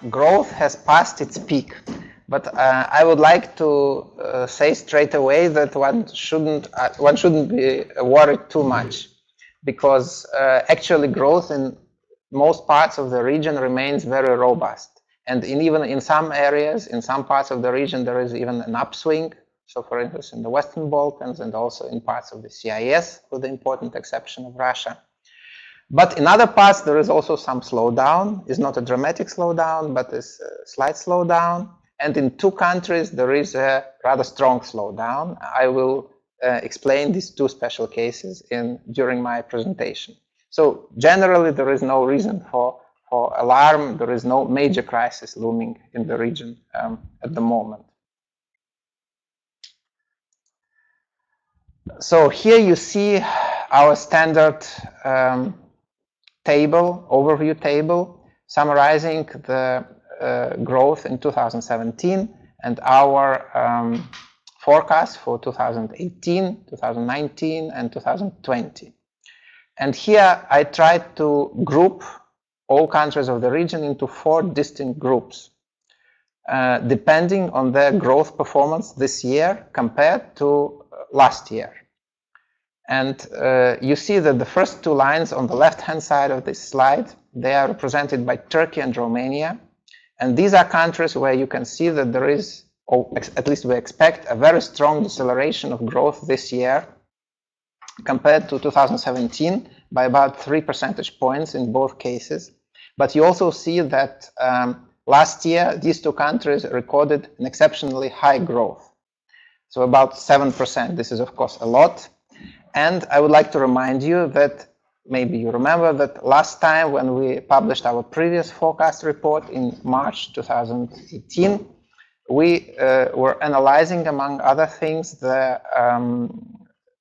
growth has passed its peak. But I would like to say straight away that one shouldn't be worried too much, because actually growth in most parts of the region remains very robust. And even in some areas, in some parts of the region, there is even an upswing. So for instance, in the Western Balkans and also in parts of the CIS, with the important exception of Russia. But in other parts, there is also some slowdown. It's not a dramatic slowdown, but it's a slight slowdown. And in two countries, there is a rather strong slowdown. I will explain these two special cases during my presentation. So generally, there is no reason for alarm. There is no major crisis looming in the region at the moment. So here you see our standard overview table, summarizing the growth in 2017 and our forecast for 2018, 2019, and 2020. And here I tried to group all countries of the region into 4 distinct groups, depending on their growth performance this year compared to last year. And you see that the first 2 lines on the left-hand side of this slide, they are represented by Turkey and Romania. And these are countries where you can see that there is, or at least we expect, a very strong deceleration of growth this year compared to 2017 by about 3 percentage points in both cases. But you also see that last year, these 2 countries recorded an exceptionally high growth. So about 7%. This is, of course, a lot. And I would like to remind you that maybe you remember that last time when we published our previous forecast report in March 2018, we were analyzing, among other things, the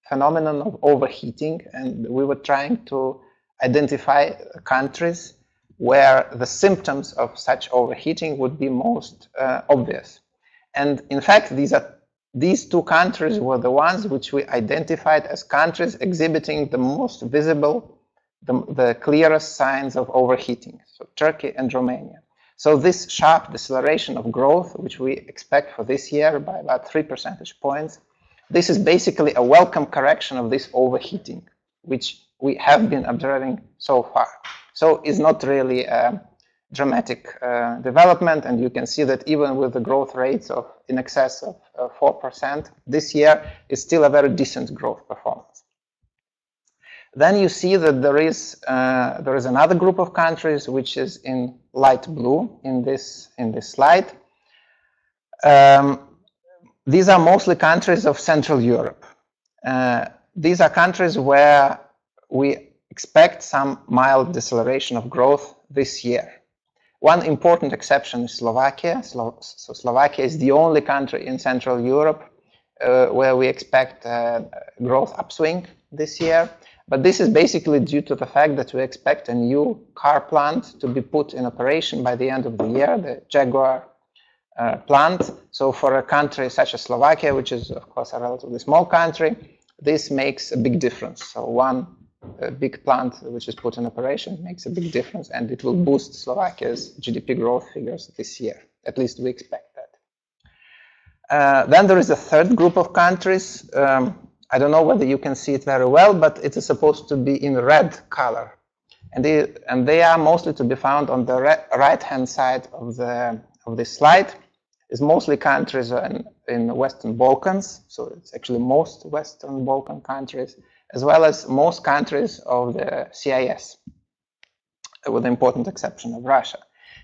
phenomenon of overheating, and we were trying to identify countries where the symptoms of such overheating would be most obvious. And in fact, these 2 countries were the ones which we identified as countries exhibiting the most visible, the clearest signs of overheating, so Turkey and Romania. So this sharp deceleration of growth, which we expect for this year by about 3 percentage points, this is basically a welcome correction of this overheating, which we have been observing so far. So it's not really a dramatic development, and you can see that even with the growth rates of in excess of 4%, this year is still a very decent growth performance. Then you see that there is another group of countries which is in light blue in this slide. These are mostly countries of Central Europe. These are countries where we expect some mild deceleration of growth this year. One important exception is Slovakia. So Slovakia is the only country in Central Europe where we expect growth upswing this year. But this is basically due to the fact that we expect a new car plant to be put in operation by the end of the year, the Jaguar plant. So for a country such as Slovakia, which is of course a relatively small country, this makes a big difference. So one big plant which is put in operation makes a big difference, and it will boost Slovakia's GDP growth figures this year. At least we expect that. Then there is a third group of countries. I don't know whether you can see it very well, but it is supposed to be in red color. And they are mostly to be found on the right-hand side of this slide. It's mostly countries in the Western Balkans, so it's actually most Western Balkan countries, as well as most countries of the CIS, with the important exception of Russia.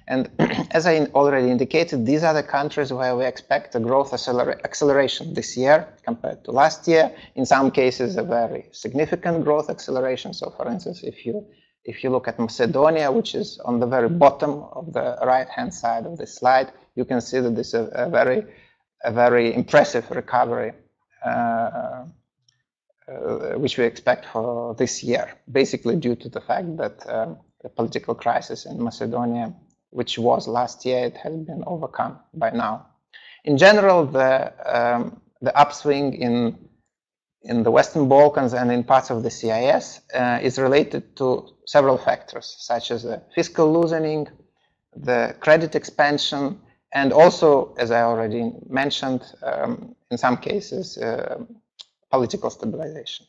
And as I already indicated, these are the countries where we expect a growth acceleration this year compared to last year. In some cases, a very significant growth acceleration. So for instance, if you look at Macedonia, which is on the very bottom of the right-hand side of this slide, you can see that this is a very impressive recovery which we expect for this year, basically due to the fact that the political crisis in Macedonia, which was last year, it has been overcome by now. In general, the upswing in the Western Balkans and in parts of the CIS is related to several factors, such as the fiscal loosening, the credit expansion, and also, as I already mentioned, in some cases, political stabilization.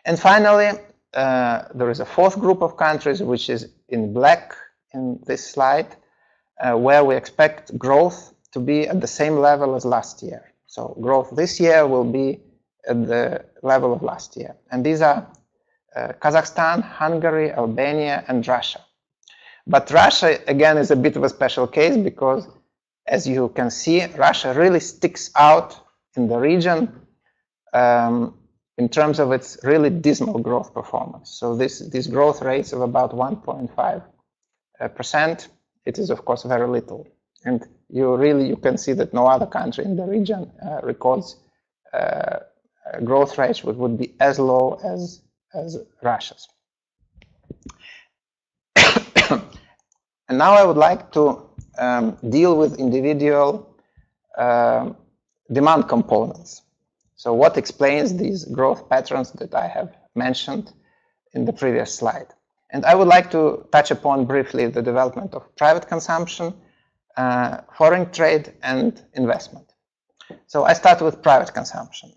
And finally, there is a fourth group of countries, which is in black in this slide, where we expect growth to be at the same level as last year. So growth this year will be at the level of last year. And these are Kazakhstan, Hungary, Albania, and Russia. But Russia, again, is a bit of a special case because, as you can see, Russia really sticks out in the region in terms of its really dismal growth performance. So these growth rates of about 1.5%, it is, of course, very little. And you can see that no other country in the region records growth rates which would be as low as Russia's. And now I would like to deal with individual demand components. So what explains these growth patterns that I have mentioned in the previous slide? And I would like to touch upon briefly the development of private consumption, foreign trade, and investment. So I start with private consumption.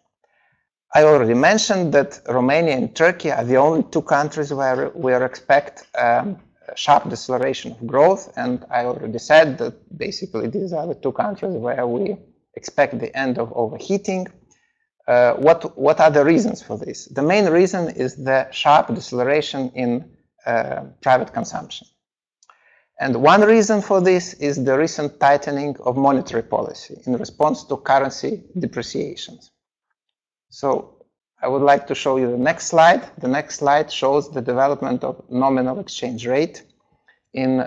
I already mentioned that Romania and Turkey are the only two countries where we expect a sharp deceleration of growth, and I already said that basically these are the two countries where we expect the end of overheating. What are the reasons for this? The main reason is the sharp deceleration in private consumption. And one reason for this is the recent tightening of monetary policy in response to currency depreciations. So I would like to show you the next slide. The next slide shows the development of nominal exchange rate in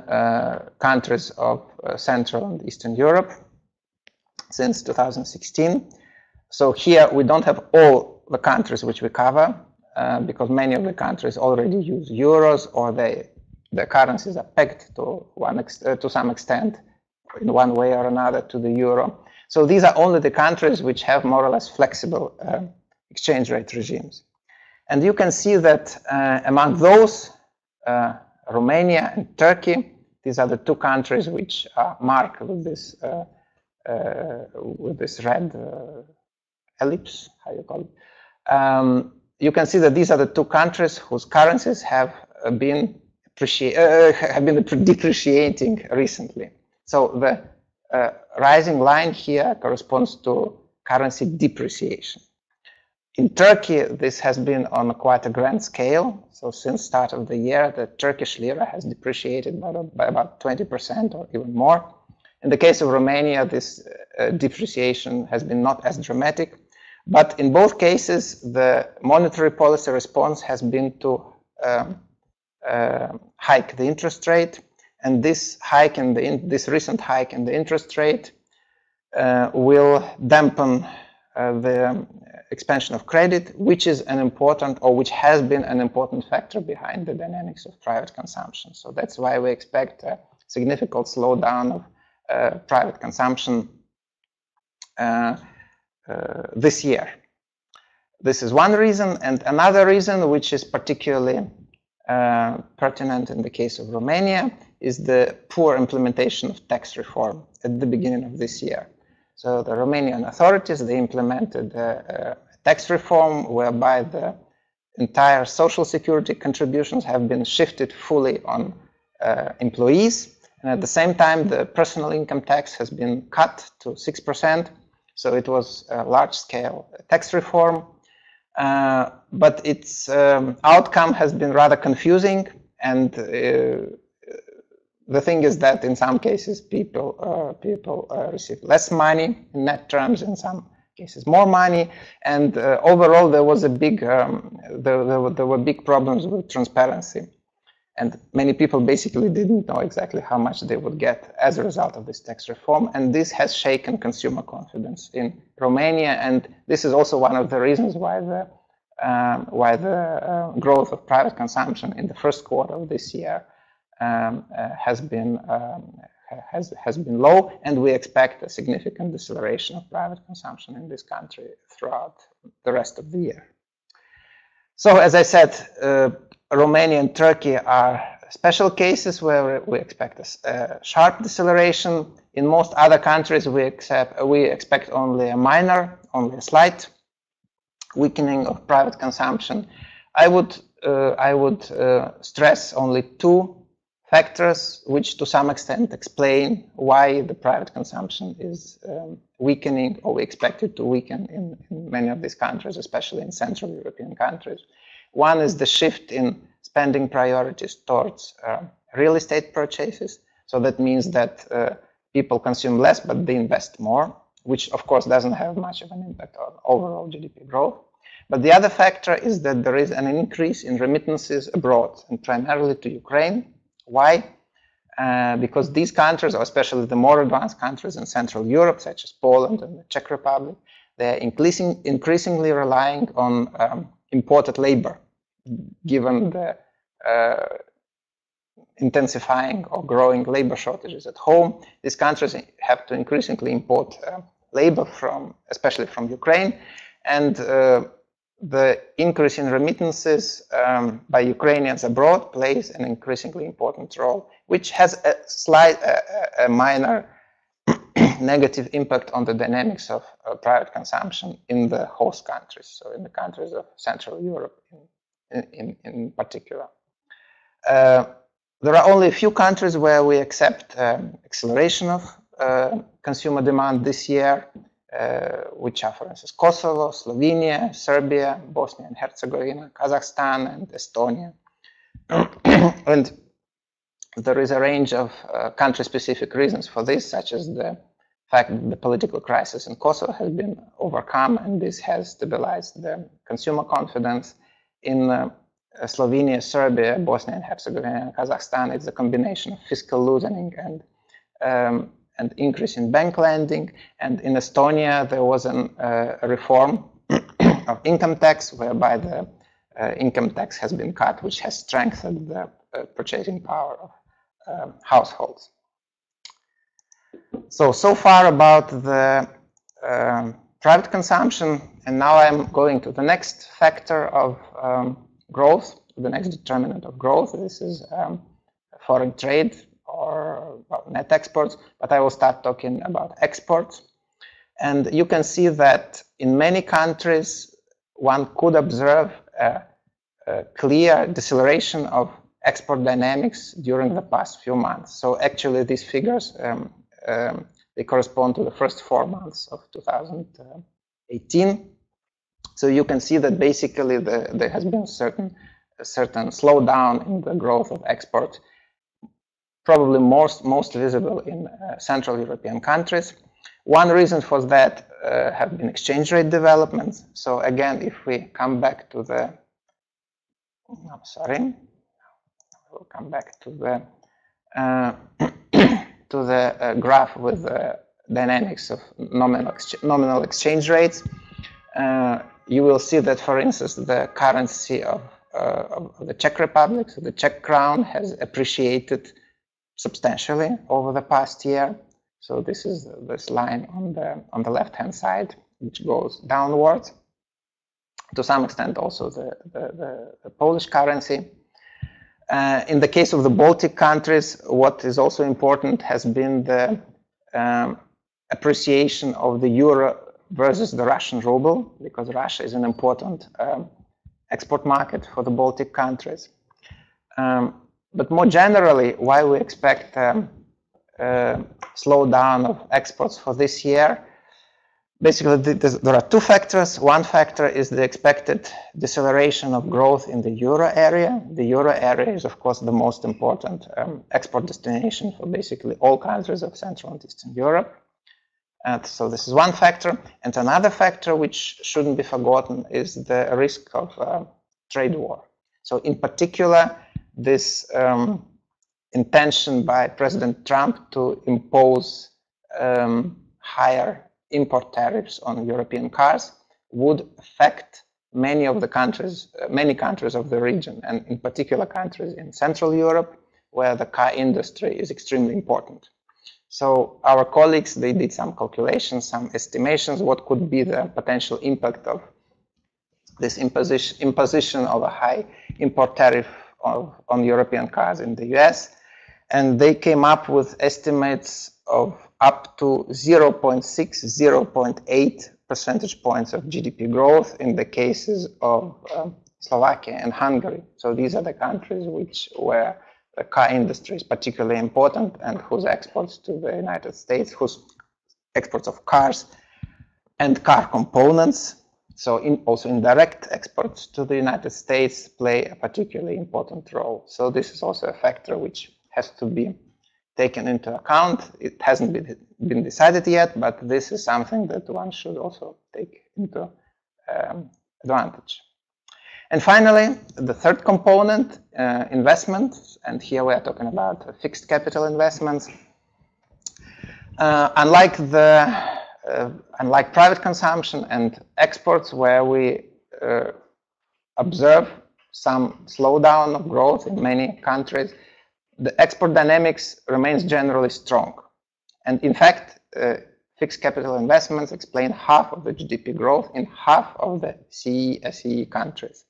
countries of Central and Eastern Europe since 2016. So here we don't have all the countries which we cover because many of the countries already use euros, or the currencies are pegged to some extent in one way or another to the euro. So these are only the countries which have more or less flexible exchange rate regimes. And you can see that among those, Romania and Turkey, these are the two countries which are marked with this red ellipse, how you call it. You can see that these are the two countries whose currencies have been depreciating recently. So the rising line here corresponds to currency depreciation. In Turkey, this has been on quite a grand scale. So since start of the year, the Turkish lira has depreciated by about 20% or even more. In the case of Romania, this depreciation has been not as dramatic. But in both cases, the monetary policy response has been to hike the interest rate. And this recent hike in the interest rate will dampen the expansion of credit, which is an important, or which has been an important factor behind the dynamics of private consumption. So that's why we expect a significant slowdown of private consumption this year. This is one reason, and another reason, which is particularly pertinent in the case of Romania, is the poor implementation of tax reform at the beginning of this year. So the Romanian authorities, they implemented a tax reform whereby the entire social security contributions have been shifted fully on employees. And at the same time, the personal income tax has been cut to 6%. So it was a large-scale tax reform. But its outcome has been rather confusing. And the thing is that in some cases, people receive less money in net terms, in some cases more money, and overall there was a big there were big problems with transparency, and many people basically didn't know exactly how much they would get as a result of this tax reform, and this has shaken consumer confidence in Romania, and this is also one of the reasons why the growth of private consumption in the first quarter of this year has been low, and we expect a significant deceleration of private consumption in this country throughout the rest of the year. So, as I said, Romania and Turkey are special cases where we expect a sharp deceleration. In most other countries, we expect only a minor, only a slight weakening of private consumption. I would stress only two factors which to some extent explain why the private consumption is weakening, or we expect it to weaken in many of these countries, especially in Central European countries. One is the shift in spending priorities towards real estate purchases. So that means that people consume less, but they invest more, which of course doesn't have much of an impact on overall GDP growth. But the other factor is that there is an increase in remittances abroad, and primarily to Ukraine. Why? Because these countries, or especially the more advanced countries in Central Europe, such as Poland and the Czech Republic, they're increasingly relying on imported labor, given the intensifying or growing labor shortages at home. These countries have to increasingly import labor especially from Ukraine, and the increase in remittances by Ukrainians abroad plays an increasingly important role, which has a minor negative impact on the dynamics of private consumption in the host countries, so in the countries of Central Europe in particular. There are only a few countries where we accept acceleration of consumer demand this year, which are, for instance, Kosovo, Slovenia, Serbia, Bosnia and Herzegovina, Kazakhstan, and Estonia. And there is a range of country-specific reasons for this, such as the fact that the political crisis in Kosovo has been overcome, and this has stabilized the consumer confidence. In Slovenia, Serbia, Bosnia and Herzegovina, and Kazakhstan, it's a combination of fiscal loosening and increase in bank lending. And in Estonia, there was a reform of income tax, whereby the income tax has been cut, which has strengthened the purchasing power of households. So far about the private consumption, and now I'm going to the next factor of growth, the next determinant of growth. This is foreign trade, or net exports, but I will start talking about exports. And you can see that in many countries, one could observe a clear deceleration of export dynamics during the past few months. So actually these figures, they correspond to the first 4 months of 2018. So you can see that basically there has been a certain slowdown in the growth of exports, probably most visible in Central European countries. One reason for that have been exchange rate developments. So again, if we come back to the, we'll come back to the graph with the dynamics of nominal exchange rates. You will see that, for instance, the currency of the Czech Republic, so the Czech crown, has appreciated substantially over the past year. So this is this line on the left-hand side, which goes downwards. To some extent, also the Polish currency. In the case of the Baltic countries, what is also important has been the appreciation of the euro versus the Russian ruble, because Russia is an important export market for the Baltic countries. But more generally, why we expect slowdown of exports for this year? Basically, there are two factors. One factor is the expected deceleration of growth in the euro area. The euro area is, of course, the most important export destination for basically all countries of Central and Eastern Europe. So this is one factor. And another factor which shouldn't be forgotten is the risk of trade war. So in particular, this intention by President Trump to impose higher import tariffs on European cars would affect many of the countries, many countries of the region, and in particular countries in Central Europe, where the car industry is extremely important. So our colleagues, they did some calculations, some estimations, what could be the potential impact of this imposition of a high import tariff on European cars in the US, and they came up with estimates of up to 0.6, 0.8 percentage points of GDP growth in the cases of Slovakia and Hungary. So these are the countries where the car industry is particularly important and whose exports to the United States, whose exports of cars and car components, so also indirect exports to the United States, play a particularly important role. So this is also a factor which has to be taken into account. It hasn't been decided yet, but this is something that one should also take into advantage. And finally, the third component, investments, and here we are talking about fixed capital investments. Unlike private consumption and exports, where we observe some slowdown of growth in many countries, the export dynamics remains generally strong. And in fact, fixed capital investments explain half of the GDP growth in half of the CESEE countries.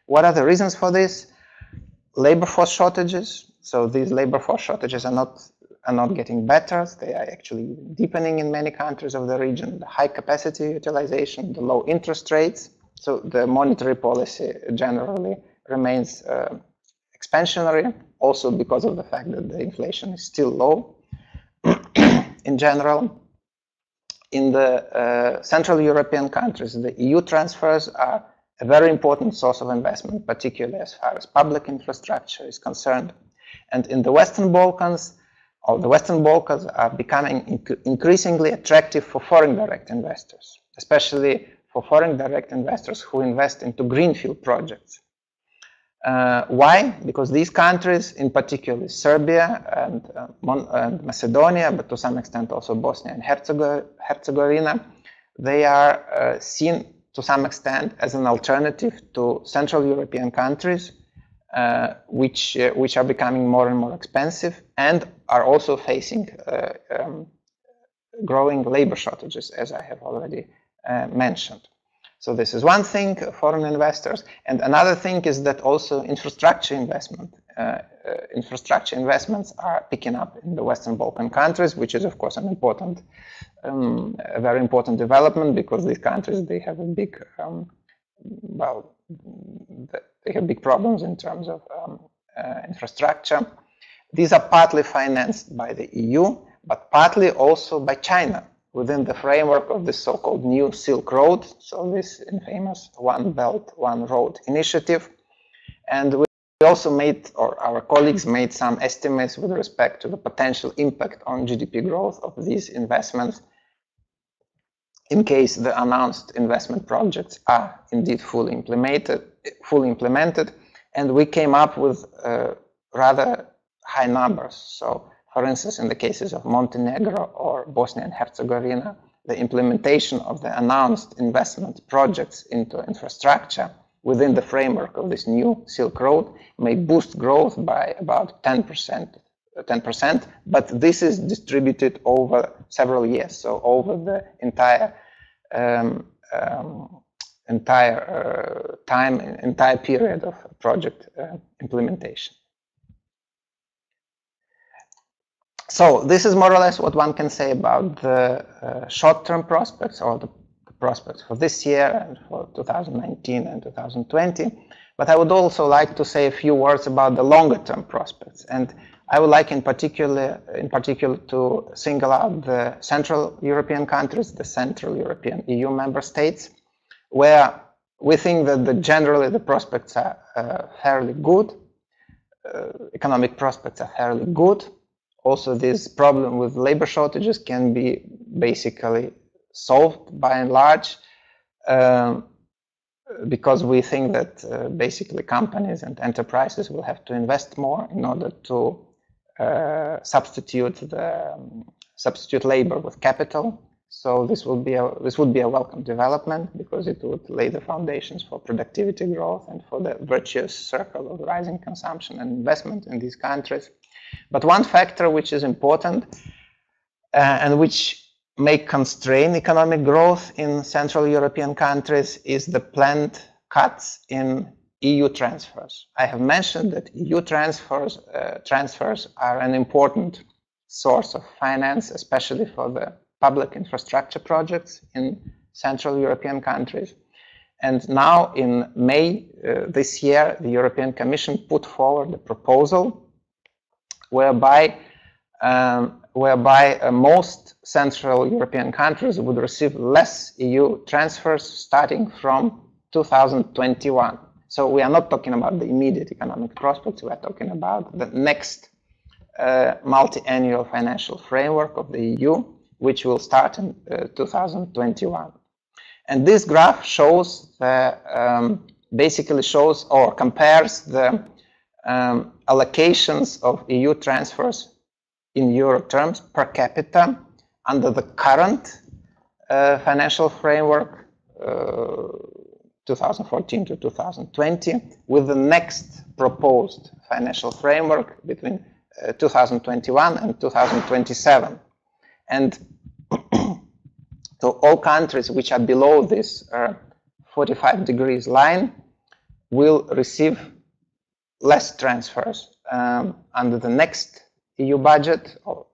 What are the reasons for this? Labor force shortages. So these labor force shortages are not getting better. They are actually deepening in many countries of the region. The high capacity utilization, the low interest rates. So the monetary policy generally remains expansionary, also because of the fact that the inflation is still low in general. In the Central European countries, the EU transfers are a very important source of investment, particularly as far as public infrastructure is concerned. And in the Western Balkans, the Western Balkans are becoming increasingly attractive for foreign direct investors, especially for foreign direct investors who invest into greenfield projects. Why? Because these countries, in particular Serbia and Macedonia, but to some extent also Bosnia and Herzegovina, they are seen to some extent as an alternative to Central European countries, which are becoming more and more expensive and are also facing growing labor shortages, as I have already mentioned. So this is one thing, foreign investors, and another thing is that also infrastructure investments are picking up in the Western Balkan countries, which is of course an important, a very important development, because these countries, they have a big, they have big problems in terms of infrastructure. These are partly financed by the EU, but partly also by China, within the framework of the so-called New Silk Road, so this infamous One Belt, One Road initiative. And we also made, or our colleagues made, some estimates with respect to the potential impact on GDP growth of these investments in case the announced investment projects are indeed fully implemented, and we came up with rather high numbers. So, for instance, in the cases of Montenegro or Bosnia and Herzegovina, the implementation of the announced investment projects into infrastructure within the framework of this new Silk Road may boost growth by about 10%, but this is distributed over several years, so over the entire period of project implementation. So this is more or less what one can say about the short-term prospects, or the prospects for this year and for 2019 and 2020. But I would also like to say a few words about the longer-term prospects, and I would like in particular to single out the Central European countries, the Central European EU member states, where we think that generally the prospects are fairly good, economic prospects are fairly good. Also, this problem with labor shortages can be basically solved by and large, because we think that basically companies and enterprises will have to invest more in order to substitute labor with capital. So this would be a welcome development, because it would lay the foundations for productivity growth and for the virtuous circle of rising consumption and investment in these countries. But one factor which is important and which may constrain economic growth in Central European countries is the planned cuts in EU transfers. I have mentioned that EU transfers are an important source of finance, especially for the public infrastructure projects in Central European countries. And now in May this year, the European Commission put forward a proposal whereby most Central European countries would receive less EU transfers starting from 2021. So we are not talking about the immediate economic prospects, we are talking about the next multi-annual financial framework of the EU, which will start in 2021. And this graph shows basically shows or compares the allocations of EU transfers in euro terms per capita under the current financial framework, 2014 to 2020, with the next proposed financial framework between 2021 and 2027. And so all countries which are below this 45 degrees line will receive less transfers under the next EU budget, or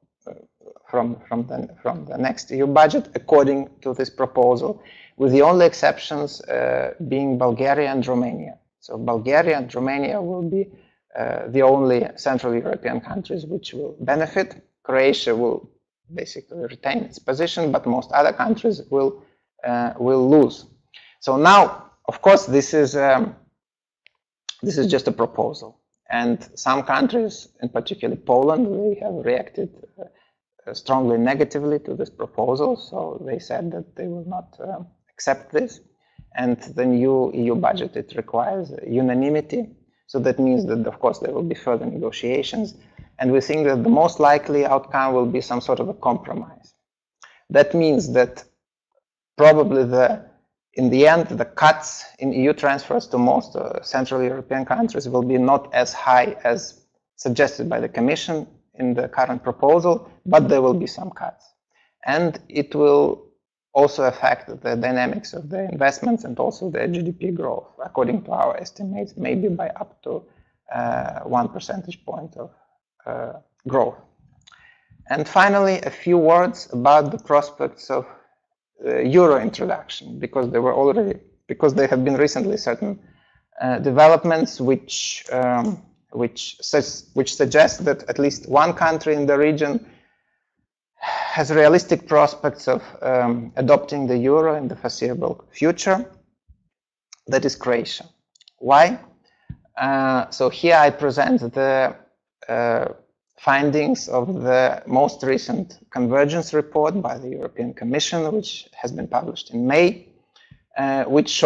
from the next EU budget, according to this proposal, with the only exceptions being Bulgaria and Romania. So Bulgaria and Romania will be the only Central European countries which will benefit. Croatia will basically retain its position, but most other countries will lose. So now, of course, this is just a proposal, and some countries, in particular Poland, they have reacted strongly negatively to this proposal. So they said that they will not accept this, and the new EU budget, it requires unanimity. So that means that, of course, there will be further negotiations, and we think that the most likely outcome will be some sort of a compromise. That means that probably in the end, the cuts in EU transfers to most Central European countries will be not as high as suggested by the Commission in the current proposal, but there will be some cuts. And it will also affect the dynamics of the investments and also the GDP growth, according to our estimates, maybe by up to 1 percentage point of growth. And finally, a few words about the prospects of euro introduction, because there have been recently certain developments which suggest that at least one country in the region has realistic prospects of adopting the euro in the foreseeable future. That is Croatia. Why? So here I present the findings of the most recent convergence report by the European Commission, which has been published in May, which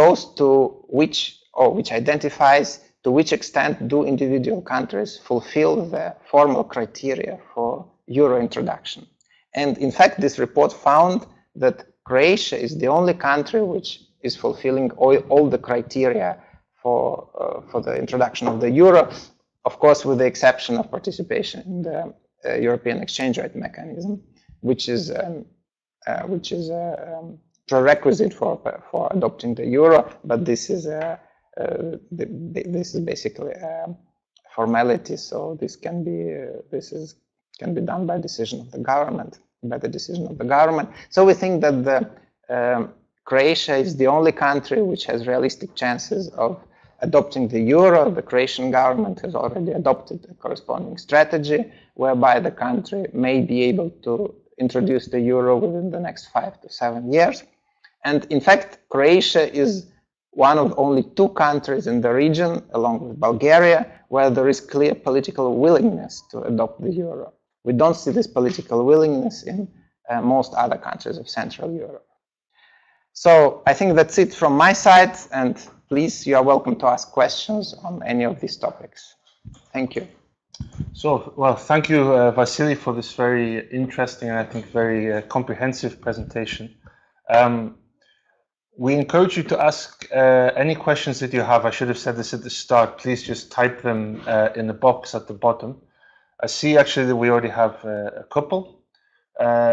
identifies to which extent do individual countries fulfill the formal criteria for euro introduction. And in fact, this report found that Croatia is the only country which is fulfilling all the criteria for the introduction of the euro, of course, with the exception of participation in the European exchange rate mechanism, which is a prerequisite for adopting the euro. But this is basically a formality, so this can be done by decision of the government. So we think that the Croatia is the only country which has realistic chances of adopting the euro. The Croatian government has already adopted a corresponding strategy whereby the country may be able to introduce the euro within the next 5 to 7 years. And in fact, Croatia is one of only 2 countries in the region, along with Bulgaria, where there is clear political willingness to adopt the euro. We don't see this political willingness in most other countries of Central Europe. So I think that's it from my side, and please, you are welcome to ask questions on any of these topics. Thank you. So, well, thank you, Vasily, for this very interesting and I think very comprehensive presentation. We encourage you to ask any questions that you have. I should have said this at the start. Please just type them in the box at the bottom. I see actually that we already have a couple.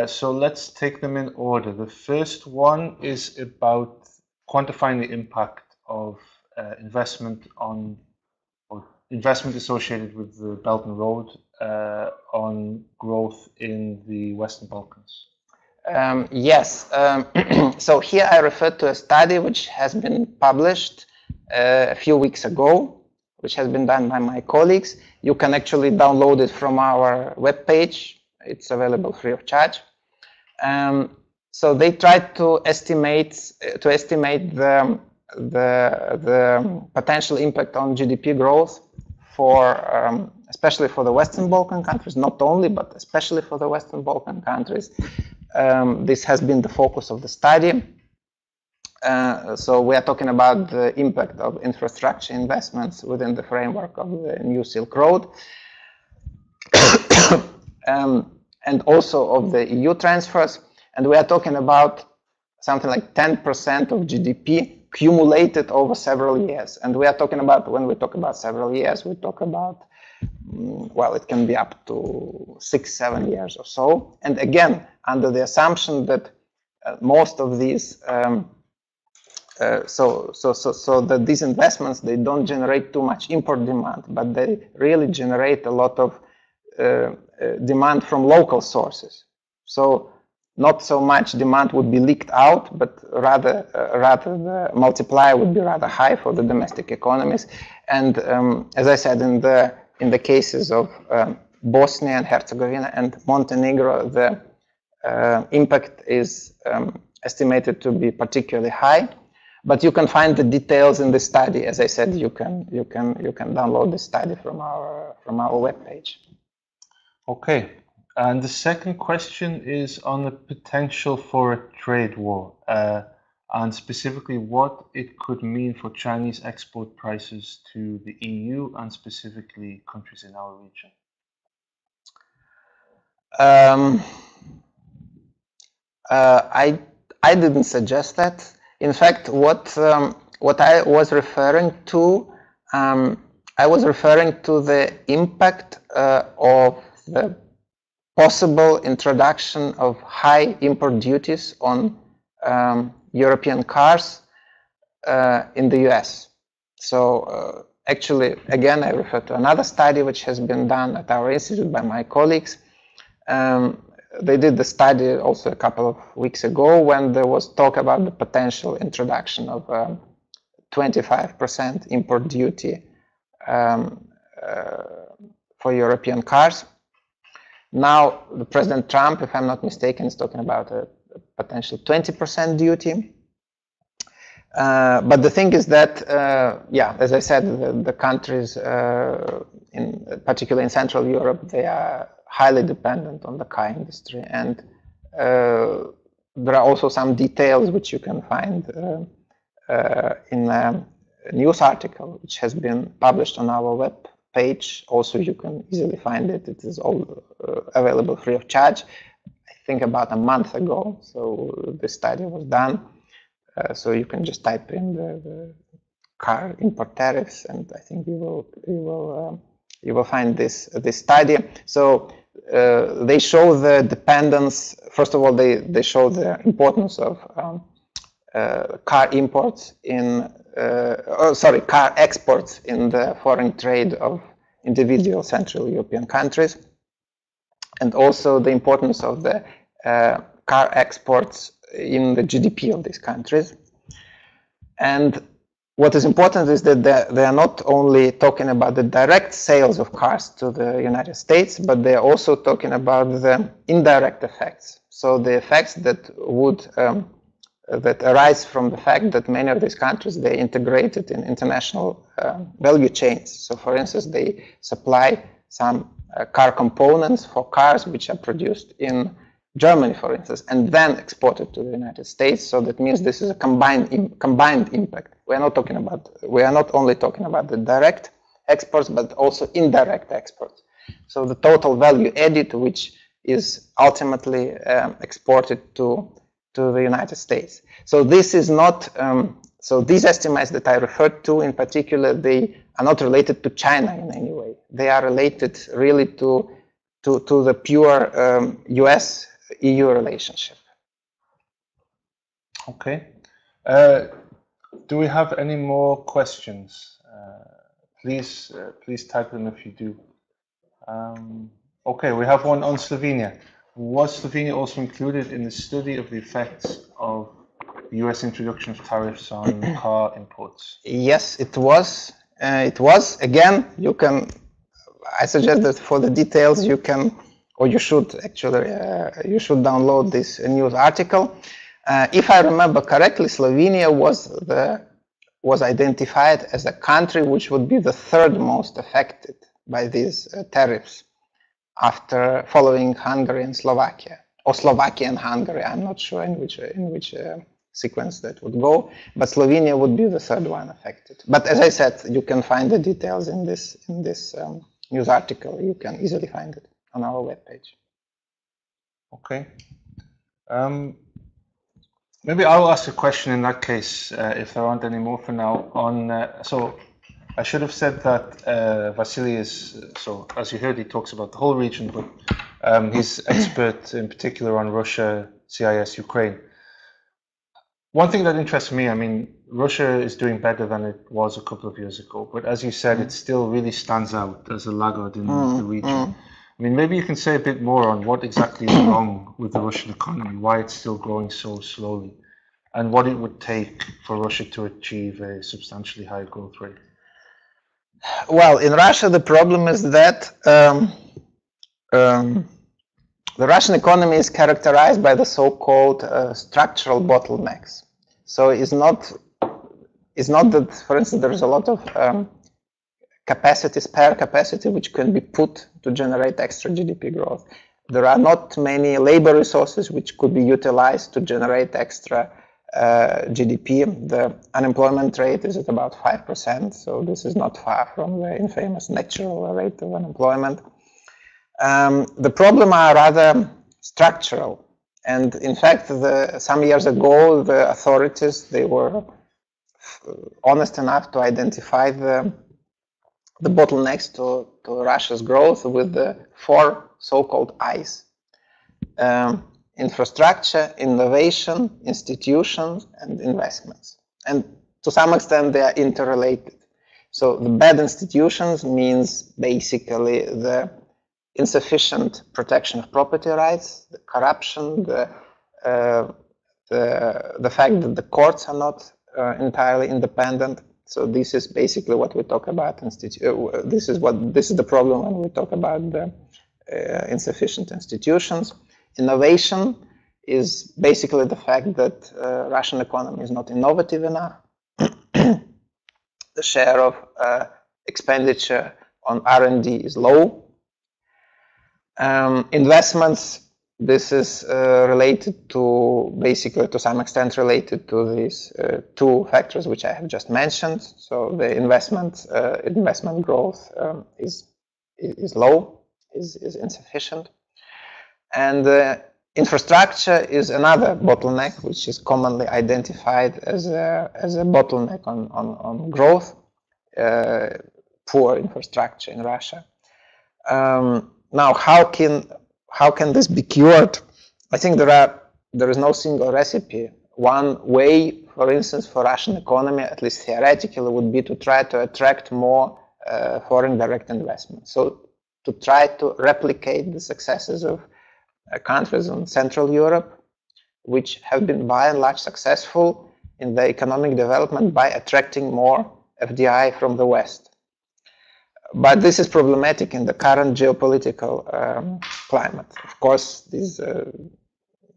So let's take them in order. The first one is about quantifying the impact of investment on, or investment associated with the Belt and Road on growth in the Western Balkans? Yes. So here I refer to a study which has been published a few weeks ago, which has been done by my colleagues. You can actually download it from our webpage. It's available free of charge. So they tried to estimate the potential impact on GDP growth for especially for the Western Balkan countries, not only, but especially for the Western Balkan countries. This has been the focus of the study. So we are talking about the impact of infrastructure investments within the framework of the new Silk Road, and also of the EU transfers. And we are talking about something like 10% of GDP cumulated over several years. And we are talking about, when we talk about several years, we talk about, well, it can be up to 6-7 years or so. And again, under the assumption that most of these, so that these investments, they don't generate too much import demand, but they really generate a lot of demand from local sources. So not so much demand would be leaked out, but rather the multiplier would be rather high for the domestic economies. And as I said, in the cases of Bosnia and Herzegovina and Montenegro, the impact is estimated to be particularly high. But you can find the details in the study. As I said, you can download the study from our webpage. Okay. And the second question is on the potential for a trade war, and specifically what it could mean for Chinese export prices to the EU and specifically countries in our region. I didn't suggest that. In fact, what I was referring to, I was referring to the impact of the possible introduction of high import duties on European cars in the US. So actually, again, I refer to another study which has been done at our institute by my colleagues. They did the study also a couple of weeks ago when there was talk about the potential introduction of 25% import duty for European cars. Now, President Trump, if I'm not mistaken, is talking about a potential 20% duty. But the thing is that, yeah, as I said, the countries, particularly in Central Europe, they are highly dependent on the car industry. And there are also some details which you can find in a news article which has been published on our web page. Also, you can easily find it. It is all available free of charge. I think about a month ago. So the study was done. So you can just type in the car import tariffs, and I think you will find this study. So they show the dependence. First of all, they show the importance of car imports in car exports in the foreign trade of individual Central European countries, and also the importance of the car exports in the GDP of these countries. And what is important is that they are not only talking about the direct sales of cars to the United States, but they are also talking about the indirect effects. So the effects that would that arise from the fact that many of these countries, they integrated in international value chains. So for instance, they supply some car components for cars which are produced in Germany, for instance, and then exported to the United States. So that means this is a combined impact. We are not only talking about the direct exports, but also indirect exports. So the total value added, which is ultimately exported to the United States. So this is not. So these estimates that I referred to, in particular, they are not related to China in any way. They are related really to the pure US-EU relationship. Okay. Do we have any more questions? Please type them if you do. Okay, we have one on Slovenia. Was Slovenia also included in the study of the effects of the US introduction of tariffs on car imports? Yes, it was. Again, you can, I suggest that for the details you can, or you should actually, you should download this news article. If I remember correctly, Slovenia was identified as a country which would be the third most affected by these tariffs, after following Hungary and Slovakia, or Slovakia and Hungary. I'm not sure in which sequence that would go, but Slovenia would be the third one affected. But as I said, you can find the details in this news article. You can easily find it on our webpage. Okay. Maybe I'll ask a question in that case, if there aren't any more for now. So I should have said that Vasily is, so as you heard, he talks about the whole region, but he's expert in particular on Russia, CIS, Ukraine. One thing that interests me, I mean, Russia is doing better than it was a couple of years ago, but as you said, it still really stands out as a laggard in the region. I mean, maybe you can say a bit more on what exactly is wrong with the Russian economy, why it's still growing so slowly, and what it would take for Russia to achieve a substantially higher growth rate. Well, in Russia, the problem is that the Russian economy is characterized by the so-called structural bottlenecks. So it's not that, for instance, there is a lot of spare capacity, which can be put to generate extra GDP growth. There are not many labor resources which could be utilized to generate extra GDP. The unemployment rate is at about 5%, so this is not far from the infamous natural rate of unemployment. The problem are rather structural, and in fact, some years ago, the authorities, they were honest enough to identify the bottlenecks to Russia's growth with the 4 so-called I's: infrastructure, innovation, institutions, and investments. And to some extent, they are interrelated. So the bad institutions means basically the insufficient protection of property rights, the corruption, the fact that the courts are not entirely independent. So this is basically what we talk about. This is the problem when we talk about the insufficient institutions. Innovation is basically the fact that Russian economy is not innovative enough. The share of expenditure on R&D is low. Investments, this is related to, basically to some extent related to these 2 factors which I have just mentioned. So the investment growth is low, is insufficient. And infrastructure is another bottleneck, which is commonly identified as a bottleneck on growth, poor infrastructure in Russia. Now, how can this be cured? I think there is no single recipe. One way, for instance, for Russian economy, at least theoretically, would be to try to attract more foreign direct investment. So to try to replicate the successes of countries in Central Europe, which have been by and large successful in their economic development by attracting more FDI from the West. But this is problematic in the current geopolitical climate. Of course, this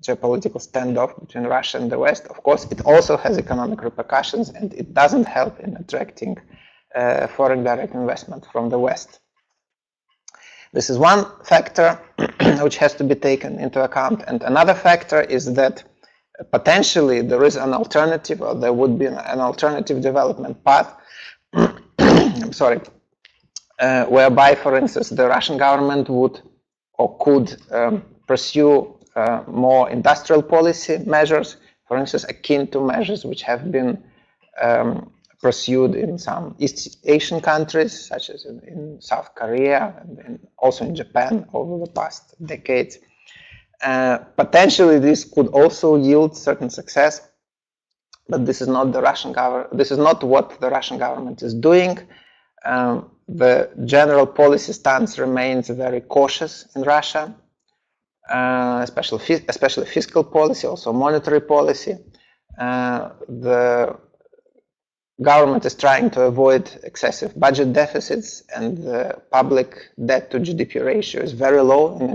geopolitical standoff between Russia and the West, of course, it also has economic repercussions, and it doesn't help in attracting foreign direct investment from the West. This is one factor which has to be taken into account. And another factor is that potentially there is an alternative, or there would be an alternative development path. I'm sorry. Whereby, for instance, the Russian government would or could pursue more industrial policy measures, for instance, akin to measures which have been pursued in some East Asian countries, such as in South Korea and also in Japan over the past decades. Potentially, this could also yield certain success. but this is not the Russian government. This is not what the Russian government is doing. The general policy stance remains very cautious in Russia, especially fiscal policy, also monetary policy. The government is trying to avoid excessive budget deficits, and the public debt to GDP ratio is very low in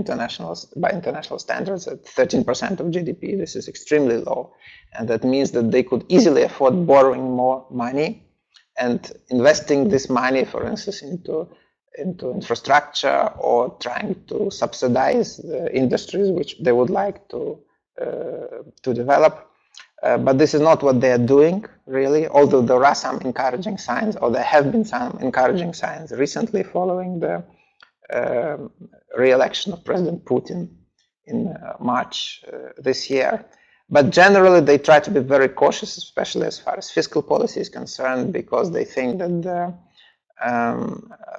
by international standards at 13% of GDP. This is extremely low, and that means that they could easily afford borrowing more money and investing this money, for instance, into infrastructure, or trying to subsidize the industries which they would like to develop. But this is not what they are doing, really, although there are some encouraging signs, or there have been some encouraging signs recently following the re-election of President Putin in March this year. But generally, they try to be very cautious, especially as far as fiscal policy is concerned, because they think that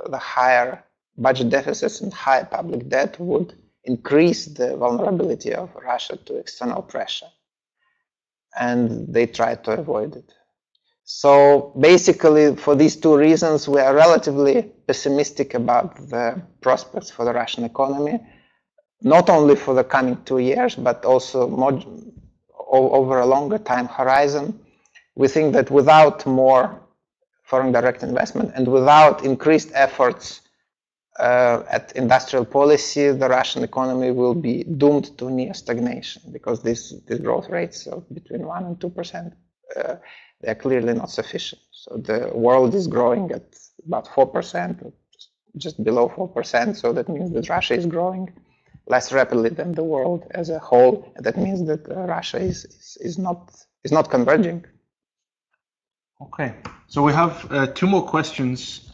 the higher budget deficits and higher public debt would increase the vulnerability of Russia to external pressure. And they try to avoid it. So basically, for these two reasons, we are relatively pessimistic about the prospects for the Russian economy, not only for the coming 2 years, but also more over a longer time horizon. We think that without more foreign direct investment and without increased efforts at industrial policy, the Russian economy will be doomed to near stagnation, because these growth rates of between 1 and 2%, they are clearly not sufficient. So the world is growing at about 4%, just below 4%. So that means that Russia is growing less rapidly than the world as a whole. And that means that Russia is not converging. Okay, so we have 2 more questions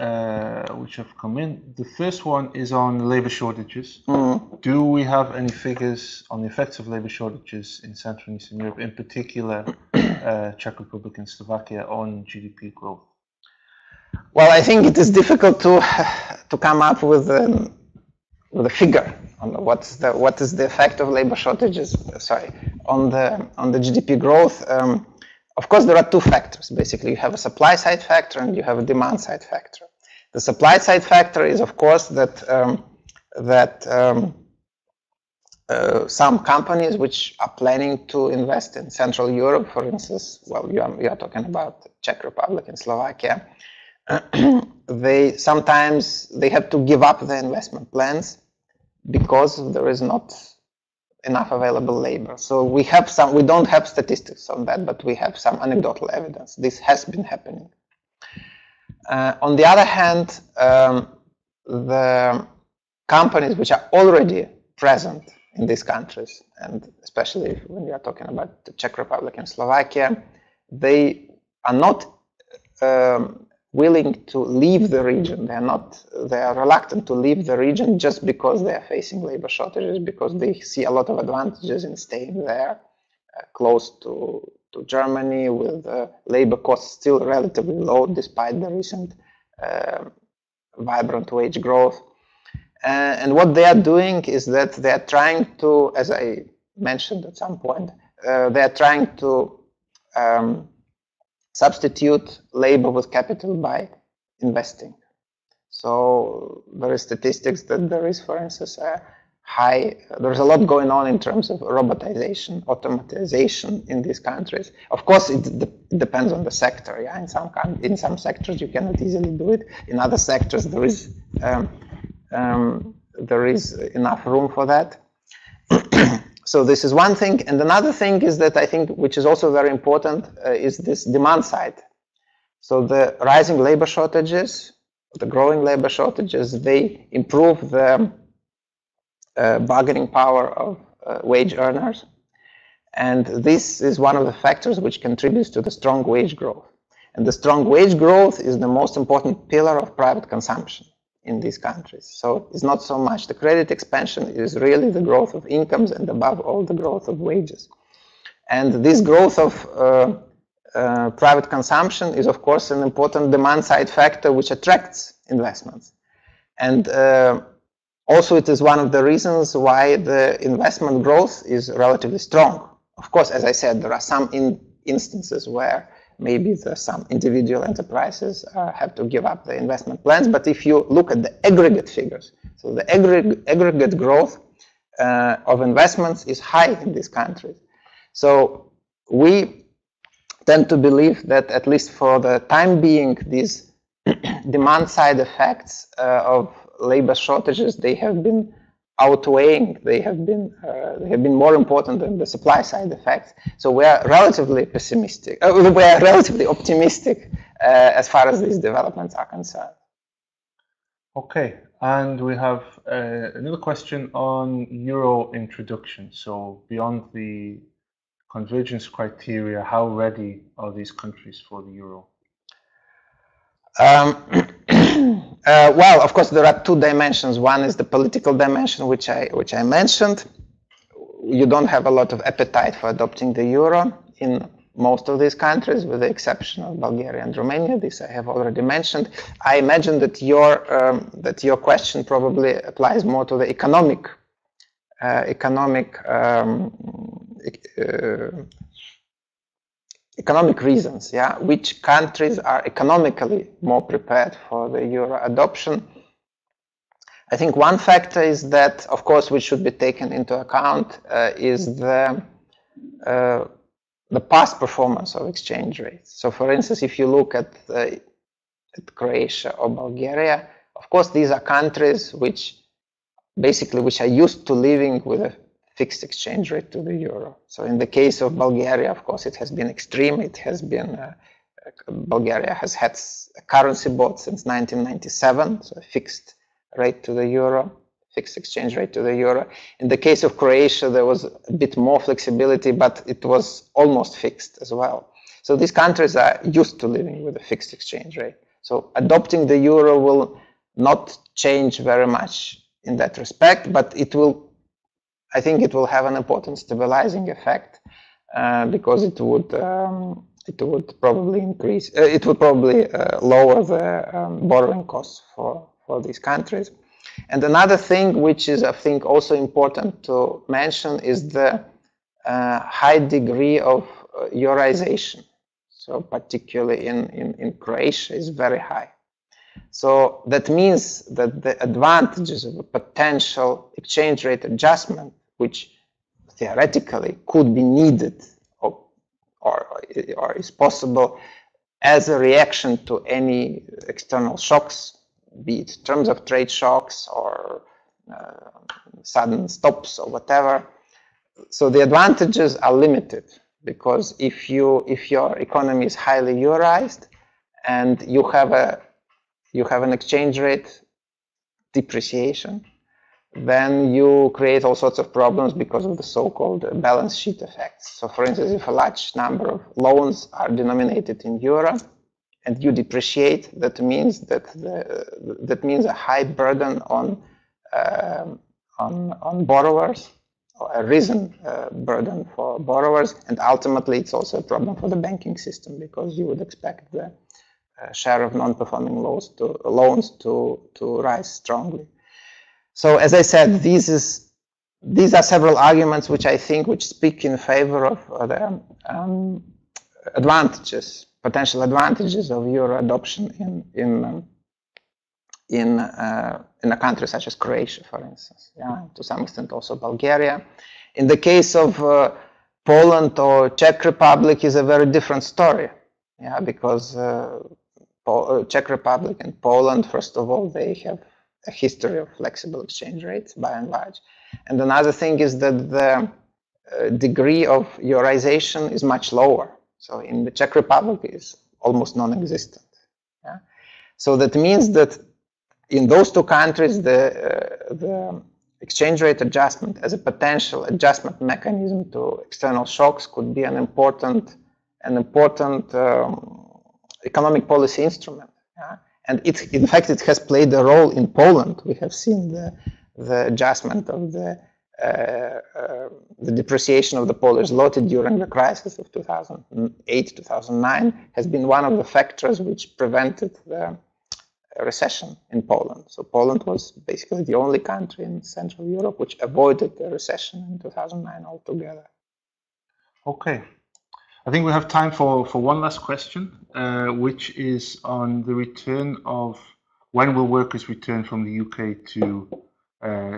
which have come in. The first one is on labor shortages. Do we have any figures on the effects of labor shortages in Central and Eastern Europe, in particular Czech Republic and Slovakia, on GDP growth? Well, I think it is difficult to come up with a figure on what is the effect of labor shortages. On the GDP growth. Of course, there are 2 factors. Basically, you have a supply side factor and you have a demand side factor. The supply side factor is, of course, that some companies which are planning to invest in Central Europe, for instance, well, you are talking about Czech Republic and Slovakia, they have to give up their investment plans because there is not enough available labor. So we don't have statistics on that, but we have some anecdotal evidence. This has been happening. On the other hand, the companies which are already present in these countries, and especially when we are talking about the Czech Republic and Slovakia, they are not willing to leave the region. They are reluctant to leave the region just because they are facing labor shortages, because they see a lot of advantages in staying there, close to Germany, with labor costs still relatively low despite the recent vibrant wage growth. And what they are doing is that they are trying to, as I mentioned at some point, they are trying to substitute labor with capital by investing. So there is statistics that there is, for instance, there's a lot going on in terms of robotization, automatization in these countries. Of course, it depends on the sector. Yeah, in some sectors you cannot easily do it. In other sectors there is enough room for that. So this is one thing, and another thing is that I think, which is also very important, is this demand side. So the rising labor shortages, the growing labor shortages, they improve the bargaining power of wage earners, and this is one of the factors which contributes to the strong wage growth. And the strong wage growth is the most important pillar of private consumption in these countries. So it's not so much the credit expansion, it is really the growth of incomes and above all the growth of wages. And this growth of private consumption is of course an important demand side factor which attracts investments. And also it is one of the reasons why the investment growth is relatively strong. Of course, as I said, there are some instances where maybe some individual enterprises have to give up their investment plans. But if you look at the aggregate figures, so the aggregate growth of investments is high in these countries. So we tend to believe that at least for the time being, these demand side effects of labor shortages, they have been outweighing, they have been more important than the supply side effects. So we are relatively pessimistic, we are relatively optimistic as far as these developments are concerned. Okay, and we have another question on euro introduction. So beyond the convergence criteria, how ready are these countries for the euro? Well, of course, there are two dimensions. One is the political dimension, which I mentioned. You don't have a lot of appetite for adopting the euro in most of these countries, with the exception of Bulgaria and Romania. This I have already mentioned. I imagine that your question probably applies more to the economic reasons, yeah, which countries are economically more prepared for the euro adoption. I think one factor is that, of course, which should be taken into account is the past performance of exchange rates. So, for instance, if you look at Croatia or Bulgaria, of course, these are countries which are used to living with a fixed exchange rate to the euro. So in the case of Bulgaria, of course, it has been extreme. It has been, Bulgaria has had a currency bought since 1997, so a fixed rate to the euro, fixed exchange rate to the euro. In the case of Croatia, there was a bit more flexibility, but it was almost fixed as well. So these countries are used to living with a fixed exchange rate. So adopting the euro will not change very much in that respect, but it will, I think it will have an important stabilizing effect because it would probably increase, it would probably lower the borrowing costs for these countries. And another thing which is, I think, also important to mention is the high degree of euroization. So particularly in Croatia is very high. So that means that the advantages of a potential exchange rate adjustment, which theoretically could be needed or is possible as a reaction to any external shocks, be it in terms of trade shocks or sudden stops or whatever. So the advantages are limited, because if your economy is highly euroized and you have an exchange rate depreciation, then you create all sorts of problems because of the so-called balance sheet effects. So for instance, if a large number of loans are denominated in euro and you depreciate, that means a high burden on borrowers, or a risen burden for borrowers, and ultimately it's also a problem for the banking system, because you would expect the share of non-performing loans to rise strongly. So as I said, these are several arguments which I think speak in favor of the potential advantages of euro adoption in a country such as Croatia, for instance. Yeah, to some extent also Bulgaria. In the case of Poland or Czech Republic is a very different story. Yeah, because Czech Republic and Poland, first of all, they have a history of flexible exchange rates by and large. And another thing is that the degree of euroization is much lower. So in the Czech Republic is almost non-existent. Yeah? So that means that in those two countries, the exchange rate adjustment as a potential adjustment mechanism to external shocks could be an important economic policy instrument. Yeah? And in fact, it has played a role in Poland. We have seen the adjustment of the depreciation of the Polish zloty during the crisis of 2008, 2009 has been one of the factors which prevented the recession in Poland. So Poland was basically the only country in Central Europe which avoided the recession in 2009 altogether. Okay. I think we have time for one last question, which is on the return of, when will workers return from the UK to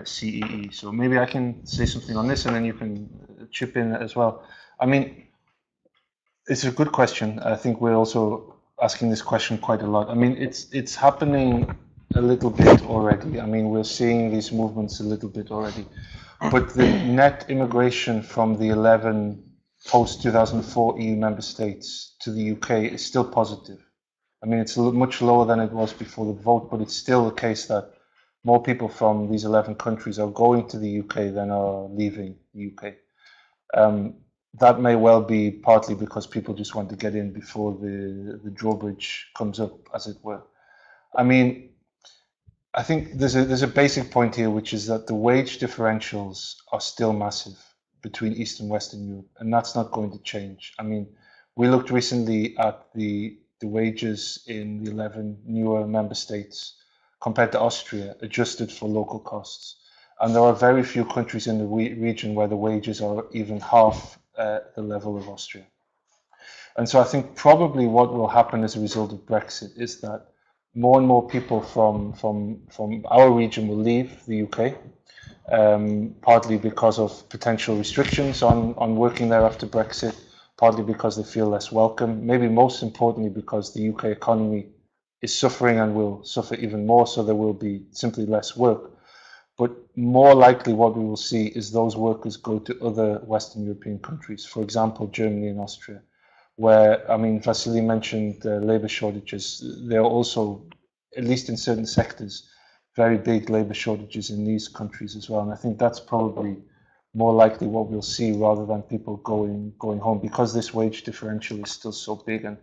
CEE? So maybe I can say something on this and then you can chip in as well. I mean, it's a good question. I think we're also asking this question quite a lot. I mean, it's happening a little bit already. I mean, we're seeing these movements a little bit already. But the net immigration from the 11 post-2004 EU member states to the UK is still positive. I mean, it's much lower than it was before the vote, but it's still the case that more people from these 11 countries are going to the UK than are leaving the UK. That may well be partly because people just want to get in before the drawbridge comes up, as it were. I mean, I think there's a basic point here, which is that the wage differentials are still massive between East and Western Europe, and that's not going to change. I mean, we looked recently at the wages in the 11 newer member states compared to Austria, adjusted for local costs. And there are very few countries in the region where the wages are even half the level of Austria. And so I think probably what will happen as a result of Brexit is that more and more people from our region will leave the UK, partly because of potential restrictions on working there after Brexit, partly because they feel less welcome, maybe most importantly because the UK economy is suffering and will suffer even more, so there will be simply less work. But more likely what we will see is those workers go to other Western European countries, for example, Germany and Austria, where, I mean, Vasily mentioned labor shortages. There are also, at least in certain sectors, very big labor shortages in these countries as well. And I think that's probably more likely what we'll see rather than people going home, because this wage differential is still so big. And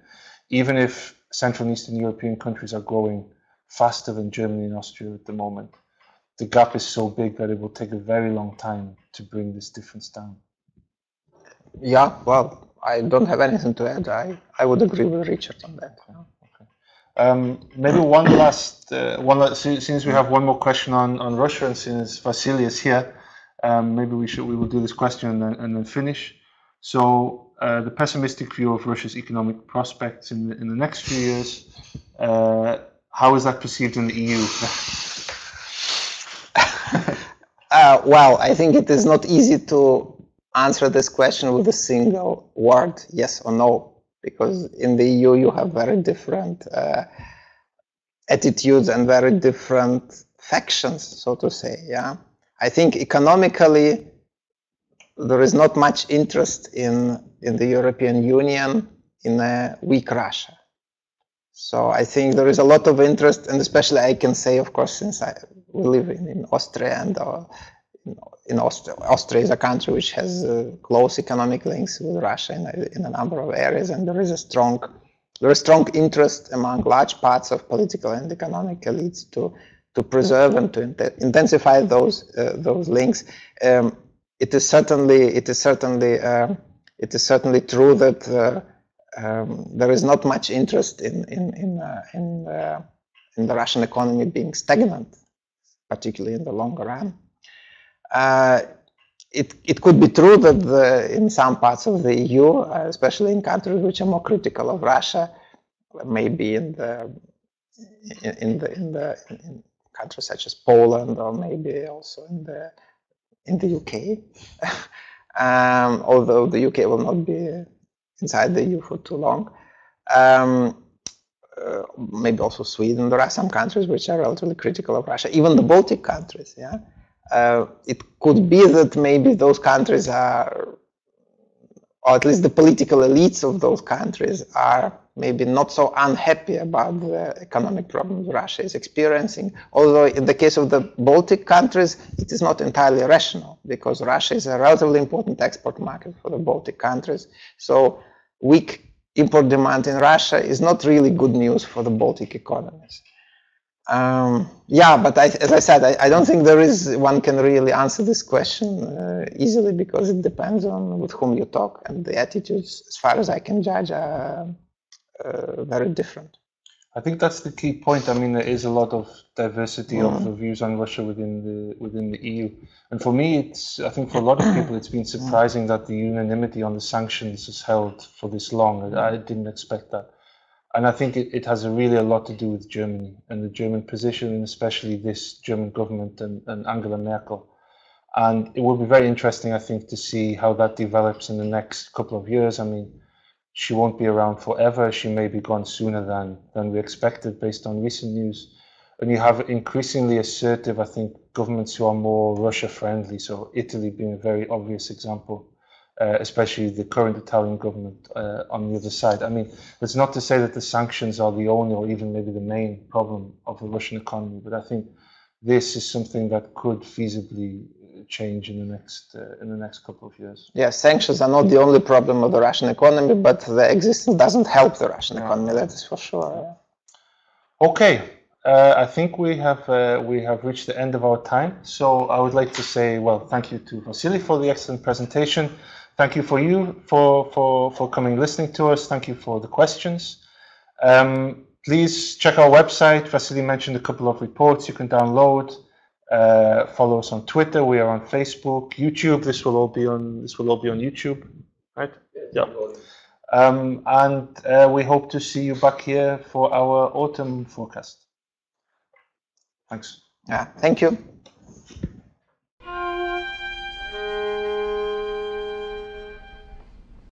even if Central and Eastern European countries are growing faster than Germany and Austria at the moment, the gap is so big that it will take a very long time to bring this difference down. Yeah, well, I don't have anything to add. I would agree with Richard on that. Okay. Maybe one last, since we have one more question on Russia, and since Vasily is here, maybe we will do this question and then finish. So the pessimistic view of Russia's economic prospects in the next few years, how is that perceived in the EU? Well, I think it is not easy to answer this question with a single word, yes or no, because in the EU you have very different attitudes and very different factions, so to say. Yeah, I think economically there is not much interest in the European Union in a weak Russia. So I think there is a lot of interest, and especially I can say, of course, since we live in Austria, and Austria is a country which has close economic links with Russia in a number of areas, and there is strong interest among large parts of political and economic elites to preserve and to intensify those links. It is certainly true that there is not much interest in the Russian economy being stagnant, particularly in the longer run. It could be true that in some parts of the EU, especially in countries which are more critical of Russia, maybe in countries such as Poland, or maybe also in the UK, although the UK will not be inside the EU for too long. Maybe also Sweden. There are some countries which are relatively critical of Russia, even the Baltic countries. Yeah, it could be that maybe those countries are, or at least the political elites of those countries are maybe not so unhappy about the economic problems Russia is experiencing. Although in the case of the Baltic countries, it is not entirely rational, because Russia is a relatively important export market for the Baltic countries. So weak import demand in Russia is not really good news for the Baltic economies. Yeah, but as I said, I don't think one can really answer this question easily, because it depends on with whom you talk, and the attitudes, as far as I can judge, are very different. I think that's the key point. I mean, there is a lot of diversity of the views on Russia within the EU, and for me, I think for a lot of people, it's been surprising that the unanimity on the sanctions is held for this long. I didn't expect that, and I think it has really a lot to do with Germany and the German position, and especially this German government and Angela Merkel. And it will be very interesting, I think, to see how that develops in the next couple of years. I mean, she won't be around forever. She may be gone sooner than we expected based on recent news. And you have increasingly assertive, I think, governments who are more Russia friendly. So Italy being a very obvious example, especially the current Italian government on the other side. I mean, it's not to say that the sanctions are the only or even maybe the main problem of the Russian economy, but I think this is something that could feasibly change in the next couple of years. Yes, sanctions are not the only problem of the Russian economy, but the existence doesn't help the Russian economy. That is for sure. Okay, I think we have reached the end of our time. So I would like to say, well, thank you to Vasily for the excellent presentation. Thank you for coming, listening to us. Thank you for the questions. Please check our website. Vasily mentioned a couple of reports you can download. Follow us on Twitter. We are on Facebook, YouTube. This will all be on YouTube, right? Yeah. And we hope to see you back here for our autumn forecast. Thanks. Yeah. Thank you.